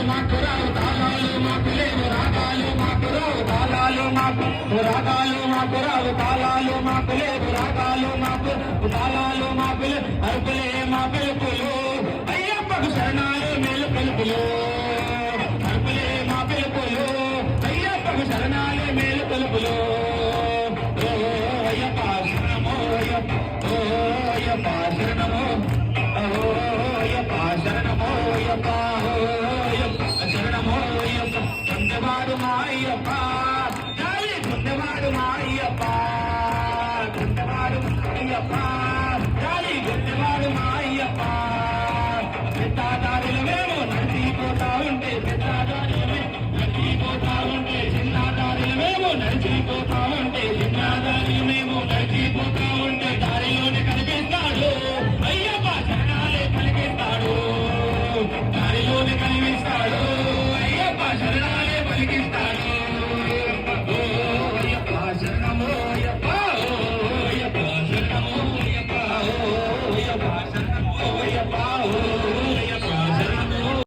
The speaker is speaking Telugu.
మాకు రావు తాళాలు మాకు లేవు రాగాలు మాకు రావు తాళాలు మాకు రాగాలు మాకు రావు తాళాలు మాకు లేవు రాగాలు మాకు తాళాలు మాకు అరుపులే మా పిలుపులు అయ్యప్పకు శరణాలు మేలు పిలుపులు అరుపులే మా పిలుపులు అయ్యప్పకు శరణాలు మేలు పిలుపులు అయ్యప్ప శరణమో అయ్యప్ప ఓ అయ్యప్ప శరణమో అయ్యప్ప శరణమో అయ్యప్ప శరణమో అయ్యప్ప గుండెవాడు మా అయ్యప్ప గుండెవాడు మా అయ్యప్ప గుండెవాడు అయ్యప్ప గుండెవాడు మా అయ్యప్ప పెద్దదారులు మేము నడిచిపోతా ఉంటే పెద్దదారులు నడిచిపోతా ఉంటే చిన్నదారులు మేము నడిచిపోతా ఉంటే చిన్నదారులు మేము నడిచిపోతా ఉంటే దారిలోనే కనిపిస్తాడు అయ్యప్ప శరణాలే పలికిస్తాడు దారిలోనే కనిపిస్తాడు అయ్యప్ప శరణాలే పలికిస్తాడు